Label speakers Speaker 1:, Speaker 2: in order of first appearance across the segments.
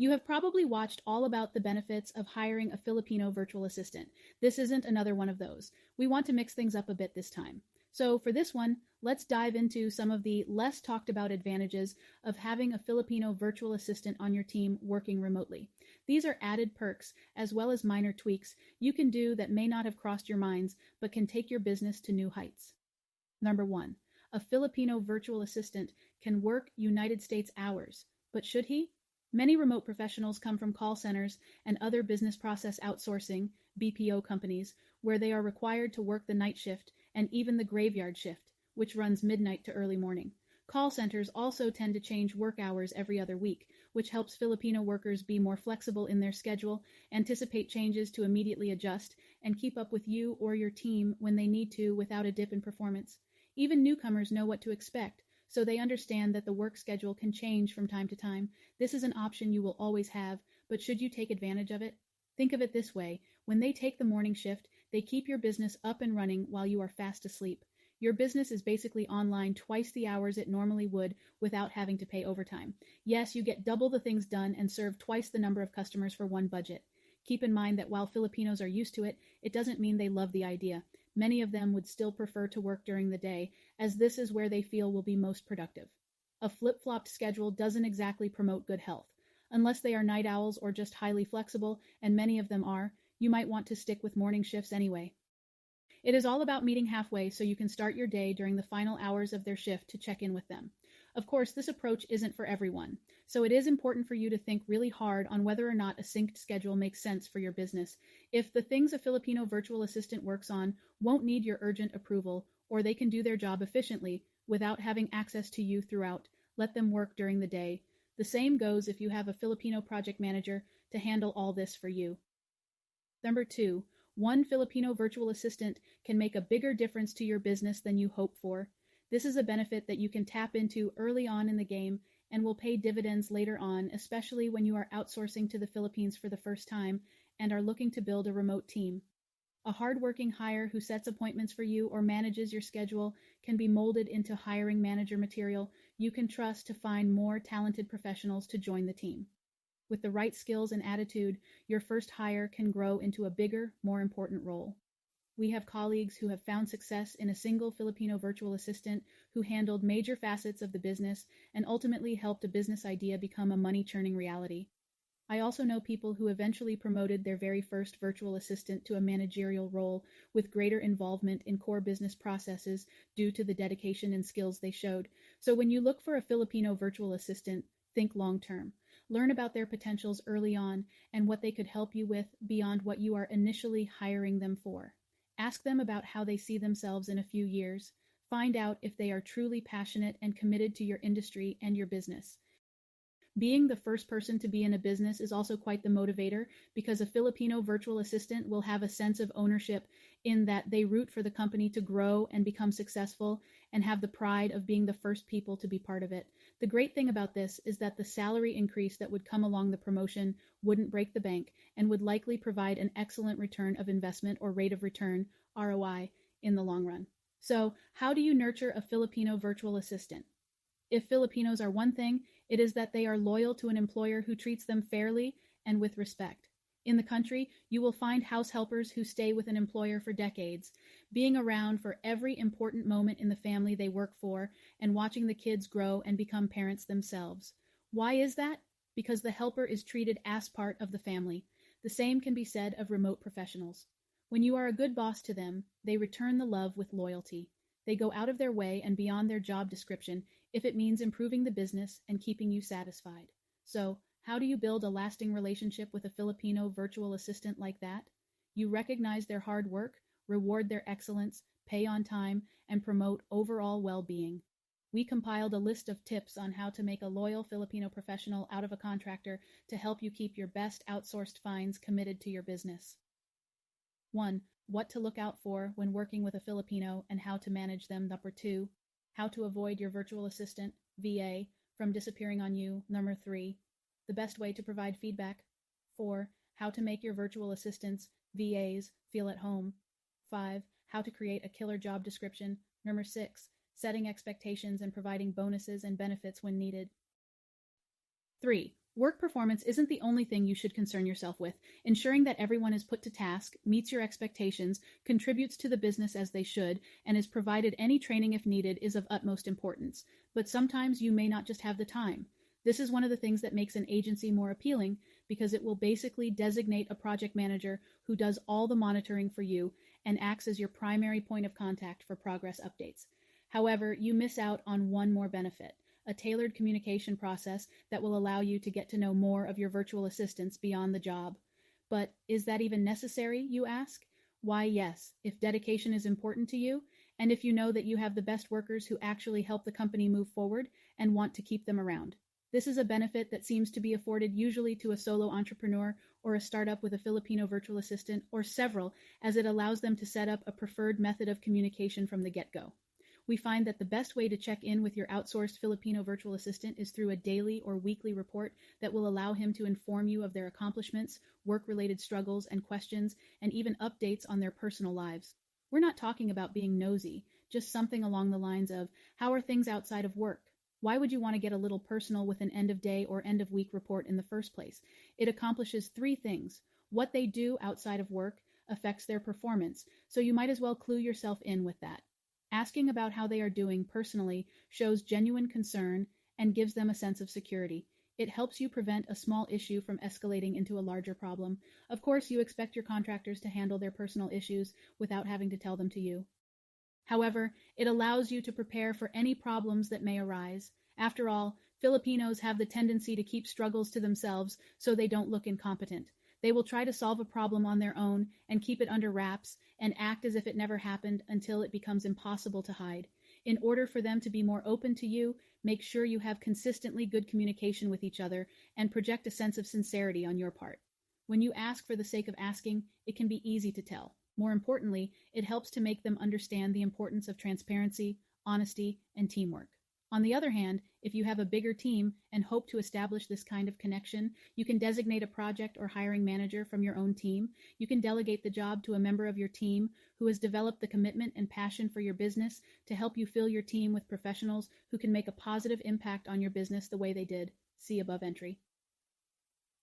Speaker 1: You have probably watched all about the benefits of hiring a Filipino virtual assistant. This isn't another one of those. We want to mix things up a bit this time. So for this one, let's dive into some of the less talked about advantages of having a Filipino virtual assistant on your team working remotely. These are added perks, as well as minor tweaks you can do that may not have crossed your minds, but can take your business to new heights. Number 1, a Filipino virtual assistant can work United States hours, but should he? Many remote professionals come from call centers and other business process outsourcing (BPO) companies where they are required to work the night shift and even the graveyard shift, which runs midnight to early morning. Call centers also tend to change work hours every other week, which helps Filipino workers be more flexible in their schedule, anticipate changes to immediately adjust, and keep up with you or your team when they need to without a dip in performance. Even newcomers know what to expect, so they understand that the work schedule can change from time to time. This is an option you will always have, but should you take advantage of it? Think of it this way: when they take the morning shift, they keep your business up and running while you are fast asleep. Your business is basically online twice the hours it normally would without having to pay overtime. Yes, you get double the things done and serve twice the number of customers for one budget. Keep in mind that while Filipinos are used to it, it doesn't mean they love the idea. Many of them would still prefer to work during the day, as this is where they feel will be most productive. A flip-flopped schedule doesn't exactly promote good health. Unless they are night owls or just highly flexible, and many of them are, you might want to stick with morning shifts anyway. It is all about meeting halfway so you can start your day during the final hours of their shift to check in with them. Of course, this approach isn't for everyone, so it is important for you to think really hard on whether or not a synced schedule makes sense for your business. If the things a Filipino virtual assistant works on won't need your urgent approval, or they can do their job efficiently without having access to you throughout, let them work during the day. The same goes if you have a Filipino project manager to handle all this for you. Number 2, one Filipino virtual assistant can make a bigger difference to your business than you hope for. This is a benefit that you can tap into early on in the game and will pay dividends later on, especially when you are outsourcing to the Philippines for the first time and are looking to build a remote team. A hardworking hire who sets appointments for you or manages your schedule can be molded into hiring manager material you can trust to find more talented professionals to join the team. With the right skills and attitude, your first hire can grow into a bigger, more important role. We have colleagues who have found success in a single Filipino virtual assistant who handled major facets of the business and ultimately helped a business idea become a money-churning reality. I also know people who eventually promoted their very first virtual assistant to a managerial role with greater involvement in core business processes due to the dedication and skills they showed. So when you look for a Filipino virtual assistant, think long-term. Learn about their potentials early on and what they could help you with beyond what you are initially hiring them for. Ask them about how they see themselves in a few years. Find out if they are truly passionate and committed to your industry and your business. Being the first person to be in a business is also quite the motivator, because a Filipino virtual assistant will have a sense of ownership in that they root for the company to grow and become successful and have the pride of being the first people to be part of it. The great thing about this is that the salary increase that would come along the promotion wouldn't break the bank and would likely provide an excellent return of investment or rate of return, ROI, in the long run. So, how do you nurture a Filipino virtual assistant? If Filipinos are one thing, it is that they are loyal to an employer who treats them fairly and with respect. In the country, you will find house helpers who stay with an employer for decades, being around for every important moment in the family they work for and watching the kids grow and become parents themselves. Why is that? Because the helper is treated as part of the family. The same can be said of remote professionals. When you are a good boss to them, they return the love with loyalty. They go out of their way and beyond their job description if it means improving the business and keeping you satisfied. So, how do you build a lasting relationship with a Filipino virtual assistant like that? You recognize their hard work, reward their excellence, pay on time, and promote overall well-being. We compiled a list of tips on how to make a loyal Filipino professional out of a contractor to help you keep your best outsourced finds committed to your business. 1. What to look out for when working with a Filipino and how to manage them. Number 2. How to avoid your virtual assistant, VA, from disappearing on you. Number 3. The best way to provide feedback. 4. How to make your virtual assistants, VAs, feel at home. 5. How to create a killer job description. Number 6. Setting expectations and providing bonuses and benefits when needed. 3. Work performance isn't the only thing you should concern yourself with. Ensuring that everyone is put to task, meets your expectations, contributes to the business as they should, and is provided any training if needed is of utmost importance. But sometimes you may not just have the time. This is one of the things that makes an agency more appealing, because it will basically designate a project manager who does all the monitoring for you and acts as your primary point of contact for progress updates. However, you miss out on one more benefit: a tailored communication process that will allow you to get to know more of your virtual assistants beyond the job. But is that even necessary, you ask? Why, yes, if dedication is important to you, and if you know that you have the best workers who actually help the company move forward and want to keep them around. This is a benefit that seems to be afforded usually to a solo entrepreneur or a startup with a Filipino virtual assistant, or several, as it allows them to set up a preferred method of communication from the get-go. We find that the best way to check in with your outsourced Filipino virtual assistant is through a daily or weekly report that will allow him to inform you of their accomplishments, work-related struggles and questions, and even updates on their personal lives. We're not talking about being nosy, just something along the lines of, how are things outside of work? Why would you want to get a little personal with an end-of-day or end-of-week report in the first place? It accomplishes 3 things. What they do outside of work affects their performance, so you might as well clue yourself in with that. Asking about how they are doing personally shows genuine concern and gives them a sense of security. It helps you prevent a small issue from escalating into a larger problem. Of course, you expect your contractors to handle their personal issues without having to tell them to you. However, it allows you to prepare for any problems that may arise. After all, Filipinos have the tendency to keep struggles to themselves so they don't look incompetent. They will try to solve a problem on their own and keep it under wraps and act as if it never happened until it becomes impossible to hide. In order for them to be more open to you, make sure you have consistently good communication with each other and project a sense of sincerity on your part. When you ask for the sake of asking, it can be easy to tell. More importantly, it helps to make them understand the importance of transparency, honesty, and teamwork. On the other hand, if you have a bigger team and hope to establish this kind of connection, you can designate a project or hiring manager from your own team. You can delegate the job to a member of your team who has developed the commitment and passion for your business to help you fill your team with professionals who can make a positive impact on your business the way they did. See above entry.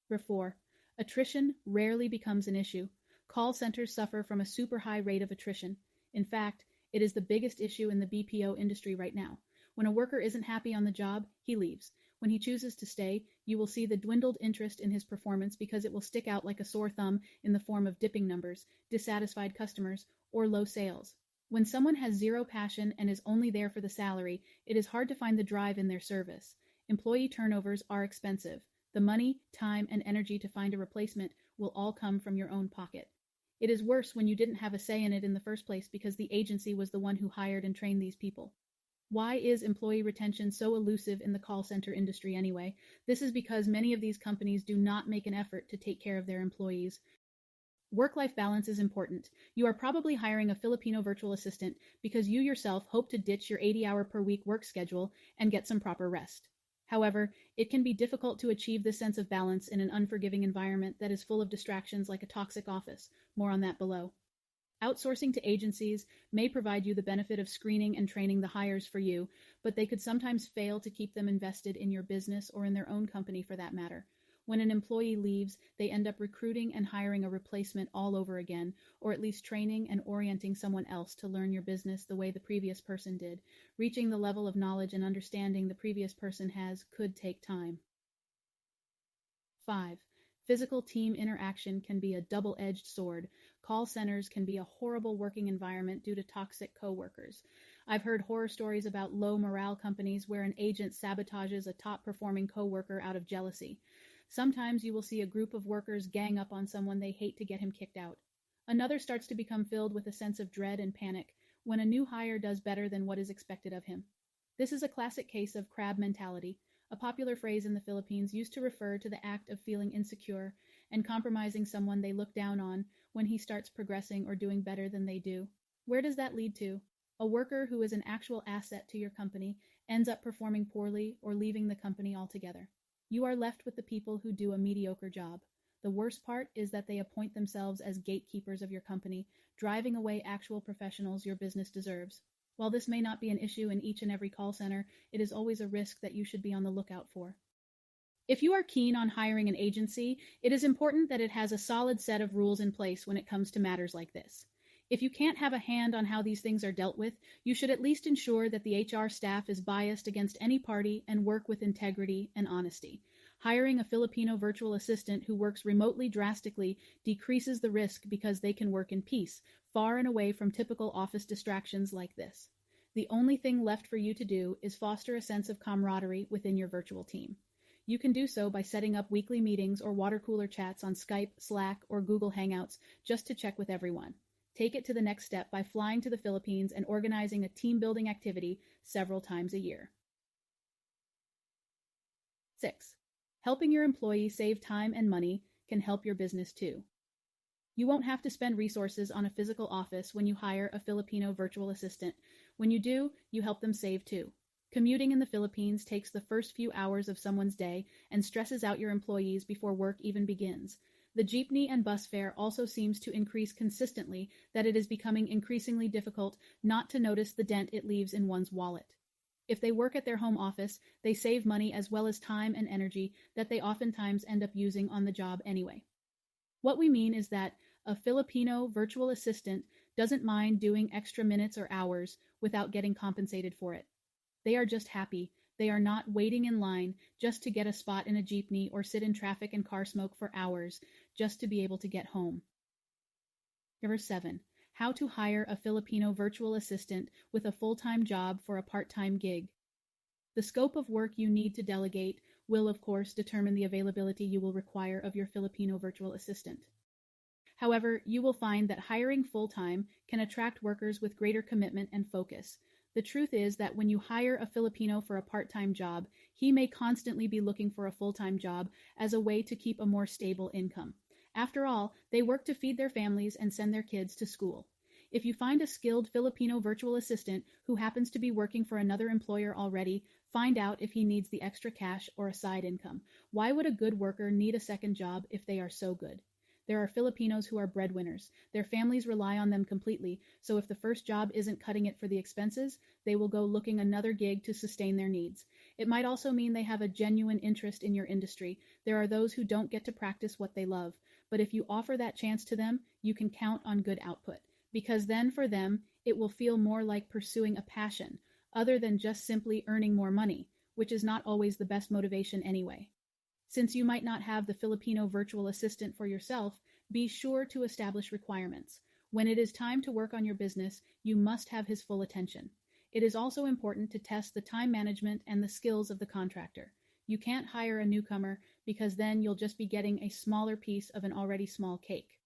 Speaker 1: Number 4. Attrition rarely becomes an issue. Call centers suffer from a super high rate of attrition. In fact, it is the biggest issue in the BPO industry right now. When a worker isn't happy on the job, he leaves. When he chooses to stay, you will see the dwindled interest in his performance because it will stick out like a sore thumb in the form of dipping numbers, dissatisfied customers, or low sales. When someone has zero passion and is only there for the salary, it is hard to find the drive in their service. Employee turnovers are expensive. The money, time, and energy to find a replacement will all come from your own pocket. It is worse when you didn't have a say in it in the first place because the agency was the one who hired and trained these people. Why is employee retention so elusive in the call center industry anyway? This is because many of these companies do not make an effort to take care of their employees. Work-life balance is important. You are probably hiring a Filipino virtual assistant because you yourself hope to ditch your 80-hour per week work schedule and get some proper rest. However, it can be difficult to achieve this sense of balance in an unforgiving environment that is full of distractions like a toxic office. More on that below. Outsourcing to agencies may provide you the benefit of screening and training the hires for you, but they could sometimes fail to keep them invested in your business or in their own company for that matter. When an employee leaves, they end up recruiting and hiring a replacement all over again, or at least training and orienting someone else to learn your business the way the previous person did. Reaching the level of knowledge and understanding the previous person has could take time. 5. Physical team interaction can be a double-edged sword. Call centers can be a horrible working environment due to toxic coworkers. I've heard horror stories about low morale companies where an agent sabotages a top-performing coworker out of jealousy. Sometimes you will see a group of workers gang up on someone they hate to get him kicked out. Another starts to become filled with a sense of dread and panic when a new hire does better than what is expected of him. This is a classic case of crab mentality, a popular phrase in the Philippines used to refer to the act of feeling insecure and compromising someone they look down on when he starts progressing or doing better than they do. Where does that lead to? A worker who is an actual asset to your company ends up performing poorly or leaving the company altogether. You are left with the people who do a mediocre job. The worst part is that they appoint themselves as gatekeepers of your company, driving away actual professionals your business deserves. While this may not be an issue in each and every call center, it is always a risk that you should be on the lookout for. If you are keen on hiring an agency, it is important that it has a solid set of rules in place when it comes to matters like this. If you can't have a hand on how these things are dealt with, you should at least ensure that the HR staff is biased against any party and work with integrity and honesty. Hiring a Filipino virtual assistant who works remotely drastically decreases the risk because they can work in peace, far and away from typical office distractions like this. The only thing left for you to do is foster a sense of camaraderie within your virtual team. You can do so by setting up weekly meetings or water cooler chats on Skype, Slack, or Google Hangouts just to check with everyone. Take it to the next step by flying to the Philippines and organizing a team-building activity several times a year. 6. Helping your employee save time and money can help your business too. You won't have to spend resources on a physical office when you hire a Filipino virtual assistant. When you do, you help them save too. Commuting in the Philippines takes the first few hours of someone's day and stresses out your employees before work even begins. The jeepney and bus fare also seems to increase consistently that it is becoming increasingly difficult not to notice the dent it leaves in one's wallet. If they work at their home office, they save money as well as time and energy that they oftentimes end up using on the job anyway. What we mean is that a Filipino virtual assistant doesn't mind doing extra minutes or hours without getting compensated for it. They are just happy. They are not waiting in line just to get a spot in a jeepney or sit in traffic and car smoke for hours just to be able to get home. Number 7. How to hire a Filipino virtual assistant with a full-time job for a part-time gig. The scope of work you need to delegate will, of course, determine the availability you will require of your Filipino virtual assistant. However, you will find that hiring full-time can attract workers with greater commitment and focus. The truth is that when you hire a Filipino for a part-time job, he may constantly be looking for a full-time job as a way to keep a more stable income. After all, they work to feed their families and send their kids to school. If you find a skilled Filipino virtual assistant who happens to be working for another employer already, find out if he needs the extra cash or a side income. Why would a good worker need a second job if they are so good? There are Filipinos who are breadwinners. Their families rely on them completely, so if the first job isn't cutting it for the expenses, they will go looking another gig to sustain their needs. It might also mean they have a genuine interest in your industry. There are those who don't get to practice what they love, but if you offer that chance to them, you can count on good output, because then for them, it will feel more like pursuing a passion, other than just simply earning more money, which is not always the best motivation anyway. Since you might not have the Filipino virtual assistant for yourself, be sure to establish requirements. When it is time to work on your business, you must have his full attention. It is also important to test the time management and the skills of the contractor. You can't hire a newcomer because then you'll just be getting a smaller piece of an already small cake.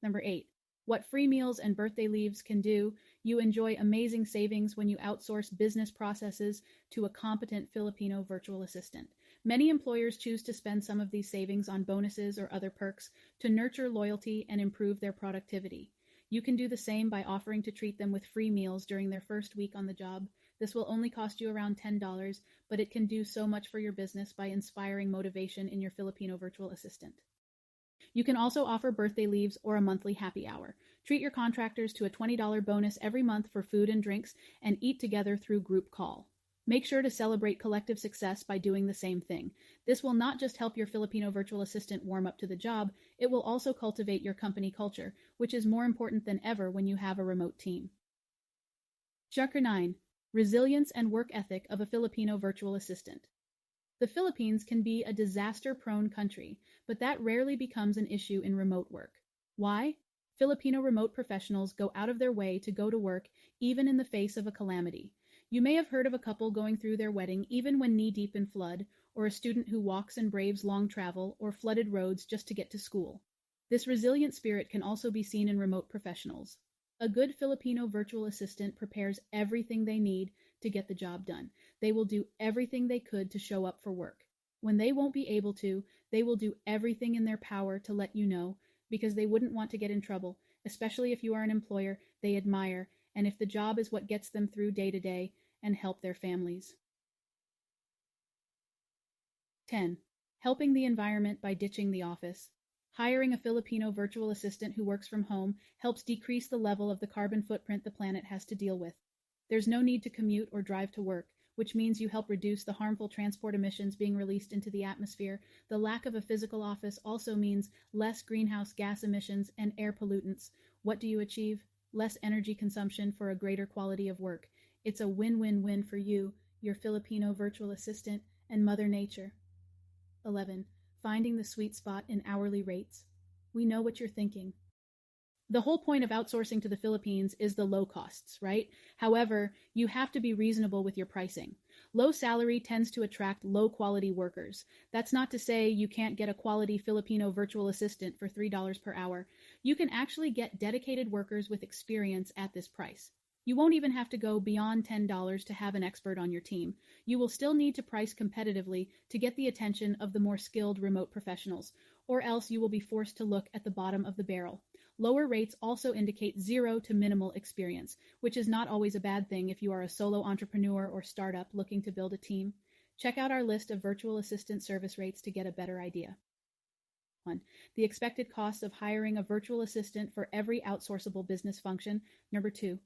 Speaker 1: Number 8. What free meals and birthday leaves can do. You enjoy amazing savings when you outsource business processes to a competent Filipino virtual assistant. Many employers choose to spend some of these savings on bonuses or other perks to nurture loyalty and improve their productivity. You can do the same by offering to treat them with free meals during their first week on the job. This will only cost you around $10, but it can do so much for your business by inspiring motivation in your Filipino virtual assistant. You can also offer birthday leaves or a monthly happy hour. Treat your contractors to a $20 bonus every month for food and drinks and eat together through group call. Make sure to celebrate collective success by doing the same thing. This will not just help your Filipino virtual assistant warm up to the job, it will also cultivate your company culture, which is more important than ever when you have a remote team. Chapter 9. Resilience and work ethic of a Filipino virtual assistant. The Philippines can be a disaster-prone country, but that rarely becomes an issue in remote work. Why? Filipino remote professionals go out of their way to go to work even in the face of a calamity. You may have heard of a couple going through their wedding even when knee-deep in flood, or a student who walks and braves long travel or flooded roads just to get to school. This resilient spirit can also be seen in remote professionals. A good Filipino virtual assistant prepares everything they need to get the job done. They will do everything they could to show up for work. When they won't be able to, they will do everything in their power to let you know, because they wouldn't want to get in trouble, especially if you are an employer they admire and if the job is what gets them through day to day and help their families. 10. Helping the environment by ditching the office. Hiring a Filipino virtual assistant who works from home helps decrease the level of the carbon footprint the planet has to deal with. There's no need to commute or drive to work, which means you help reduce the harmful transport emissions being released into the atmosphere. The lack of a physical office also means less greenhouse gas emissions and air pollutants. What do you achieve? Less energy consumption for a greater quality of work. It's a win-win-win for you, your Filipino virtual assistant, and Mother Nature. 11. Finding the sweet spot in hourly rates. We know what you're thinking. The whole point of outsourcing to the Philippines is the low costs, right? However, you have to be reasonable with your pricing. Low salary tends to attract low-quality workers. That's not to say you can't get a quality Filipino virtual assistant for $3 per hour. You can actually get dedicated workers with experience at this price. You won't even have to go beyond $10 to have an expert on your team. You will still need to price competitively to get the attention of the more skilled remote professionals, or else you will be forced to look at the bottom of the barrel. Lower rates also indicate zero to minimal experience, which is not always a bad thing if you are a solo entrepreneur or startup looking to build a team. Check out our list of virtual assistant service rates to get a better idea. 1. The expected cost of hiring a virtual assistant for every outsourceable business function. Number 2.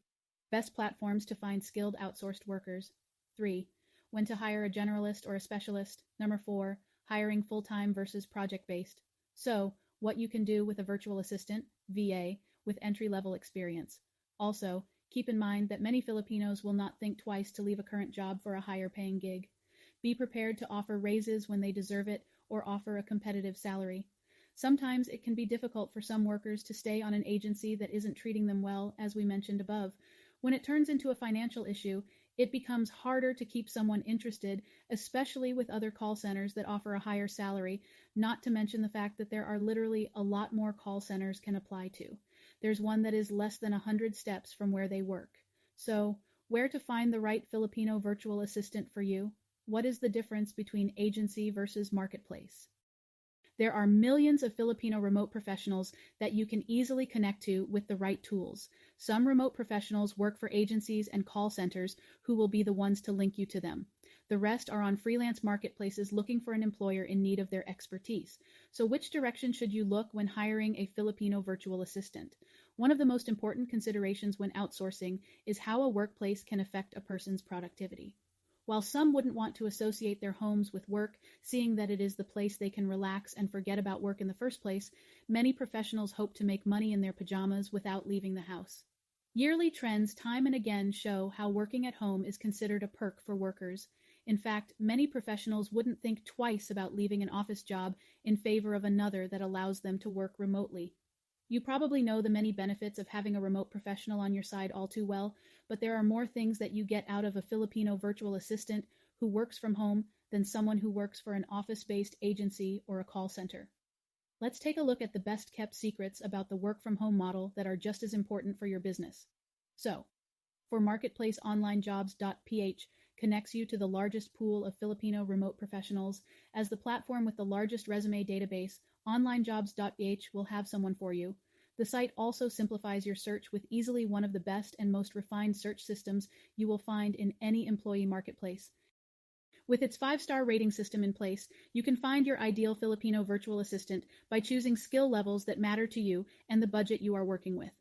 Speaker 1: Best platforms to find skilled outsourced workers. 3. When to hire a generalist or a specialist. Number 4. Hiring full-time versus project-based. So, what you can do with a virtual assistant, VA, with entry-level experience. Also, keep in mind that many Filipinos will not think twice to leave a current job for a higher-paying gig. Be prepared to offer raises when they deserve it or offer a competitive salary. Sometimes it can be difficult for some workers to stay on an agency that isn't treating them well, as we mentioned above. When it turns into a financial issue, it becomes harder to keep someone interested, especially with other call centers that offer a higher salary, not to mention the fact that there are literally a lot more call centers can apply to. There's one that is less than 100 steps from where they work. So, where to find the right Filipino virtual assistant for you? What is the difference between agency versus marketplace? There are millions of Filipino remote professionals that you can easily connect to with the right tools. Some remote professionals work for agencies and call centers who will be the ones to link you to them. The rest are on freelance marketplaces looking for an employer in need of their expertise. So which direction should you look when hiring a Filipino virtual assistant? One of the most important considerations when outsourcing is how a workplace can affect a person's productivity. While some wouldn't want to associate their homes with work, seeing that it is the place they can relax and forget about work in the first place, many professionals hope to make money in their pajamas without leaving the house. Yearly trends time and again show how working at home is considered a perk for workers. In fact, many professionals wouldn't think twice about leaving an office job in favor of another that allows them to work remotely. You probably know the many benefits of having a remote professional on your side all too well, but there are more things that you get out of a Filipino virtual assistant who works from home than someone who works for an office-based agency or a call center. Let's take a look at the best-kept secrets about the work-from-home model that are just as important for your business. So, for Marketplace OnlineJobs.ph connects you to the largest pool of Filipino remote professionals. As the platform with the largest resume database, OnlineJobs.ph will have someone for you. The site also simplifies your search with easily one of the best and most refined search systems you will find in any employee marketplace. With its 5-star rating system in place, you can find your ideal Filipino virtual assistant by choosing skill levels that matter to you and the budget you are working with.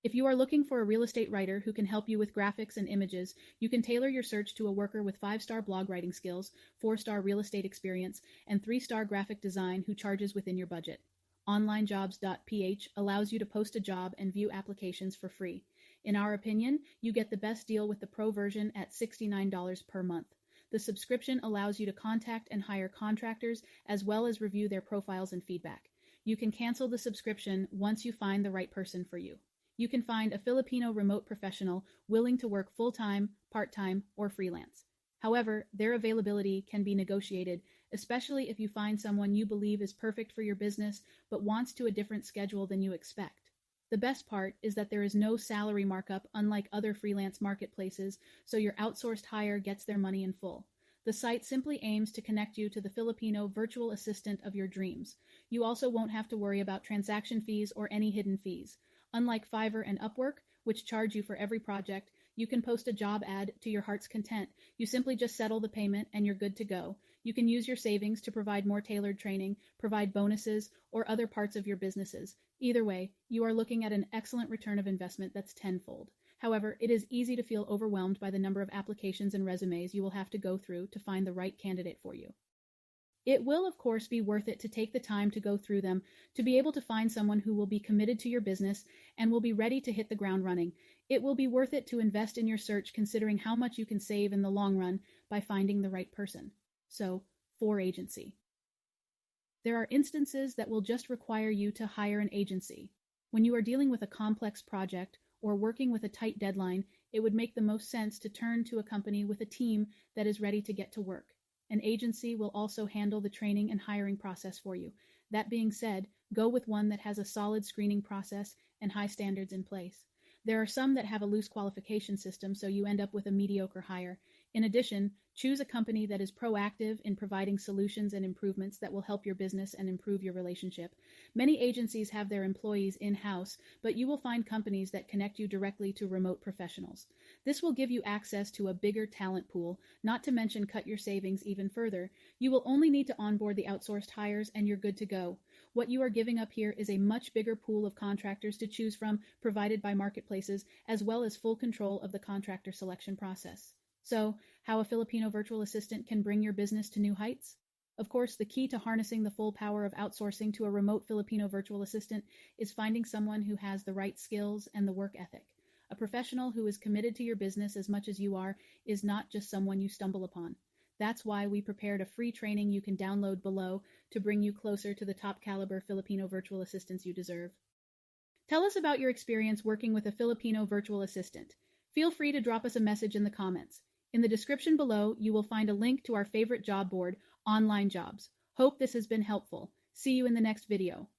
Speaker 1: If you are looking for a real estate writer who can help you with graphics and images, you can tailor your search to a worker with 5-star blog writing skills, 4-star real estate experience, and 3-star graphic design who charges within your budget. OnlineJobs.ph allows you to post a job and view applications for free. In our opinion, you get the best deal with the pro version at $69 per month. The subscription allows you to contact and hire contractors as well as review their profiles and feedback. You can cancel the subscription once you find the right person for you. You can find a Filipino remote professional willing to work full-time, part-time, or freelance. However, their availability can be negotiated, especially if you find someone you believe is perfect for your business but wants to a different schedule than you expect. The best part is that there is no salary markup unlike other freelance marketplaces, so your outsourced hire gets their money in full. The site simply aims to connect you to the Filipino virtual assistant of your dreams. You also won't have to worry about transaction fees or any hidden fees. Unlike Fiverr and Upwork, which charge you for every project, you can post a job ad to your heart's content. You simply just settle the payment and you're good to go. You can use your savings to provide more tailored training, provide bonuses, or other parts of your businesses. Either way, you are looking at an excellent return of investment that's tenfold. However, it is easy to feel overwhelmed by the number of applications and resumes you will have to go through to find the right candidate for you. It will, of course, be worth it to take the time to go through them to be able to find someone who will be committed to your business and will be ready to hit the ground running. It will be worth it to invest in your search considering how much you can save in the long run by finding the right person. So, for agency. There are instances that will just require you to hire an agency. When you are dealing with a complex project or working with a tight deadline, it would make the most sense to turn to a company with a team that is ready to get to work. An agency will also handle the training and hiring process for you. That being said, go with one that has a solid screening process and high standards in place. There are some that have a loose qualification system, so you end up with a mediocre hire. In addition, choose a company that is proactive in providing solutions and improvements that will help your business and improve your relationship. Many agencies have their employees in-house, but you will find companies that connect you directly to remote professionals. This will give you access to a bigger talent pool, not to mention cut your savings even further. You will only need to onboard the outsourced hires and you're good to go. What you are giving up here is a much bigger pool of contractors to choose from provided by marketplaces, as well as full control of the contractor selection process. So, how a Filipino virtual assistant can bring your business to new heights? Of course, the key to harnessing the full power of outsourcing to a remote Filipino virtual assistant is finding someone who has the right skills and the work ethic. A professional who is committed to your business as much as you are is not just someone you stumble upon. That's why we prepared a free training you can download below to bring you closer to the top caliber Filipino virtual assistants you deserve. Tell us about your experience working with a Filipino virtual assistant. Feel free to drop us a message in the comments. In the description below, you will find a link to our favorite job board, Online Jobs. Hope this has been helpful. See you in the next video.